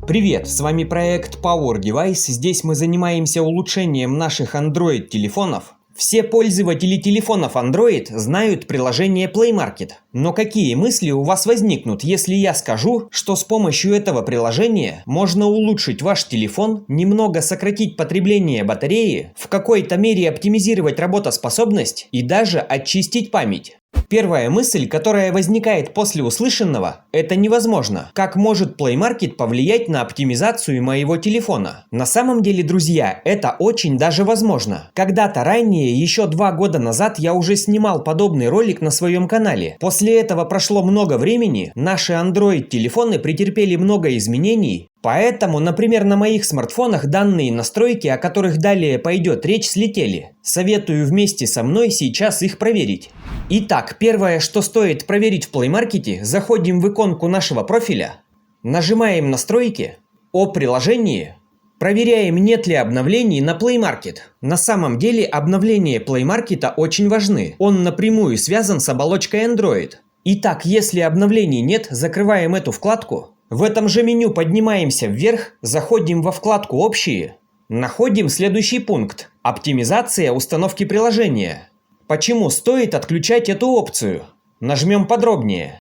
Привет, с вами проект Power Device. Здесь мы занимаемся улучшением наших Android-телефонов. Все пользователи телефонов Android знают приложение Play Market. Но какие мысли у вас возникнут, если я скажу, что с помощью этого приложения можно улучшить ваш телефон, немного сократить потребление батареи, в какой-то мере оптимизировать работоспособность и даже очистить память? Первая мысль, которая возникает после услышанного, это невозможно. Как может Play Market повлиять на оптимизацию моего телефона? На самом деле, друзья, это очень даже возможно. Когда-то ранее, еще 2 года назад, я уже снимал подобный ролик на своем канале. После этого прошло много времени, наши Android-телефоны претерпели много изменений. Поэтому, например, на моих смартфонах данные настройки, о которых далее пойдет речь, слетели. Советую вместе со мной сейчас их проверить. Итак, первое, что стоит проверить в Play Market, заходим в иконку нашего профиля, нажимаем настройки, о приложении, проверяем, нет ли обновлений на Play Market. На самом деле обновления Play Market очень важны, он напрямую связан с оболочкой Android. Итак, если обновлений нет, закрываем эту вкладку. В этом же меню поднимаемся вверх, заходим во вкладку «Общие», находим следующий пункт – «Оптимизация установки приложения». Почему стоит отключать эту опцию? Нажмем подробнее.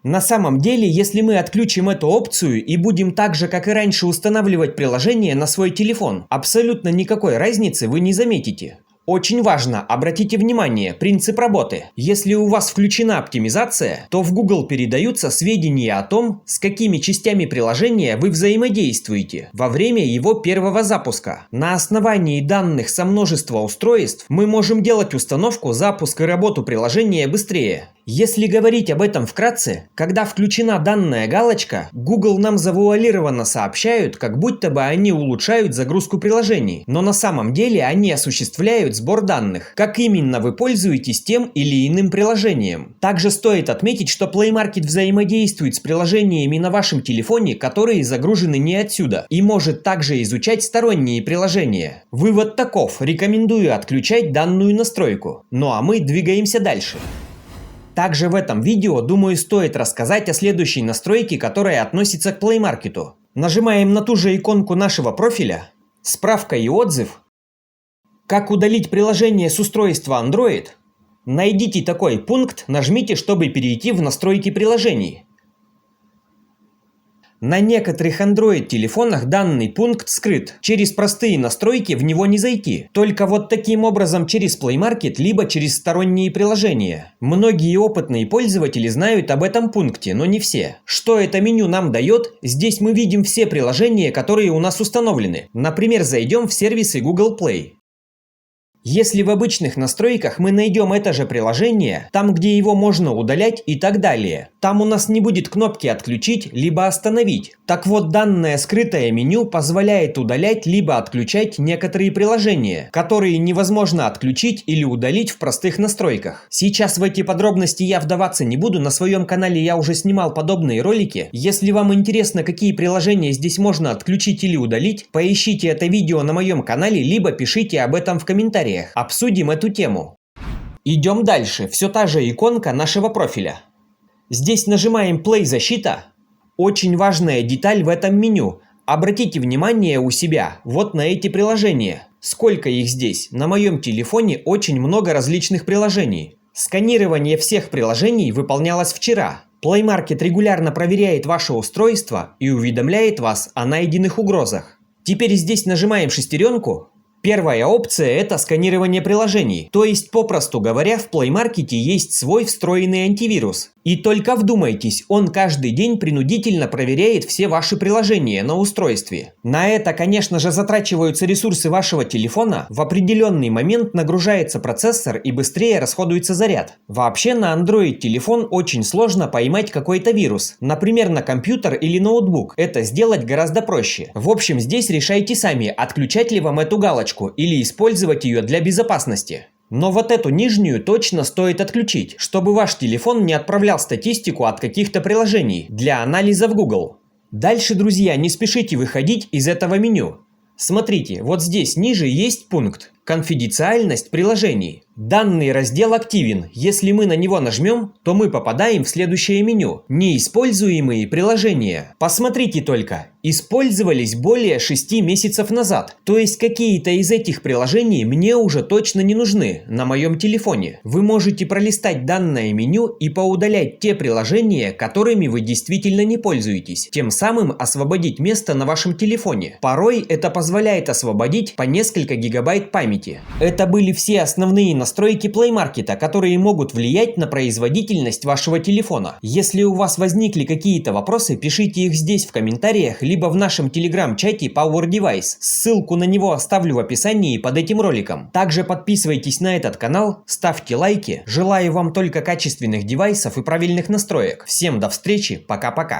На самом деле, если мы отключим эту опцию и будем так же, как и раньше, устанавливать приложение на свой телефон, абсолютно никакой разницы вы не заметите. Очень важно, обратите внимание, принцип работы. Если у вас включена оптимизация, то в Google передаются сведения о том, с какими частями приложения вы взаимодействуете во время его первого запуска. На основании данных со множества устройств мы можем делать установку, запуск и работу приложения быстрее. Если говорить об этом вкратце, когда включена данная галочка, Google нам завуалированно сообщают, как будто бы они улучшают загрузку приложений, но на самом деле они осуществляют сбор данных, как именно вы пользуетесь тем или иным приложением. Также стоит отметить, что Play Market взаимодействует с приложениями на вашем телефоне, которые загружены не отсюда, и может также изучать сторонние приложения. Вывод таков: рекомендую отключать данную настройку. Ну а мы двигаемся дальше. Также в этом видео, думаю, стоит рассказать о следующей настройке, которая относится к Play Market. Нажимаем на ту же иконку нашего профиля, справка и отзыв. Как удалить приложение с устройства Android? Найдите такой пункт, нажмите, чтобы перейти в настройки приложений. На некоторых Android-телефонах данный пункт скрыт. Через простые настройки в него не зайти. Только вот таким образом через Play Market, либо через сторонние приложения. Многие опытные пользователи знают об этом пункте, но не все. Что это меню нам дает? Здесь мы видим все приложения, которые у нас установлены. Например, зайдем в сервисы Google Play. Если в обычных настройках мы найдем это же приложение, там где его можно удалять и так далее, там у нас не будет кнопки «Отключить» либо «Остановить». Так вот, данное скрытое меню позволяет удалять либо отключать некоторые приложения, которые невозможно отключить или удалить в простых настройках. Сейчас в эти подробности я вдаваться не буду, на своем канале я уже снимал подобные ролики. Если вам интересно, какие приложения здесь можно отключить или удалить, поищите это видео на моем канале, либо пишите об этом в комментариях. Обсудим эту тему. Идем дальше. Все та же иконка нашего профиля. Здесь нажимаем Play защита. Очень важная деталь в этом меню. Обратите внимание у себя вот на эти приложения. Сколько их здесь? На моем телефоне очень много различных приложений. Сканирование всех приложений выполнялось вчера. Play Market регулярно проверяет ваше устройство и уведомляет вас о найденных угрозах. Теперь здесь нажимаем шестеренку. Первая опция – это сканирование приложений, то есть, попросту говоря, в Play Market есть свой встроенный антивирус. И только вдумайтесь, он каждый день принудительно проверяет все ваши приложения на устройстве. На это, конечно же, затрачиваются ресурсы вашего телефона, в определенный момент нагружается процессор и быстрее расходуется заряд. Вообще на Android телефон очень сложно поймать какой-то вирус, например, на компьютер или ноутбук. Это сделать гораздо проще. В общем, здесь решайте сами, отключать ли вам эту галочку или использовать ее для безопасности. Но вот эту нижнюю точно стоит отключить, чтобы ваш телефон не отправлял статистику от каких-то приложений для анализа в Google. Дальше, друзья, не спешите выходить из этого меню. Смотрите, вот здесь ниже есть пункт «Конфиденциальность приложений». Данный раздел активен. Если мы на него нажмем, то мы попадаем в следующее меню. Неиспользуемые приложения. Посмотрите только. Использовались более 6 месяцев назад. То есть какие-то из этих приложений мне уже точно не нужны на моем телефоне. Вы можете пролистать данное меню и поудалять те приложения, которыми вы действительно не пользуетесь. Тем самым освободить место на вашем телефоне. Порой это позволяет освободить по несколько гигабайт памяти. Это были все основные настройки Play Market, которые могут влиять на производительность вашего телефона. Если у вас возникли какие-то вопросы, пишите их здесь в комментариях, либо в нашем телеграм-чате Power Device. Ссылку на него оставлю в описании под этим роликом. Также подписывайтесь на этот канал, ставьте лайки. Желаю вам только качественных девайсов и правильных настроек. Всем до встречи, пока-пока.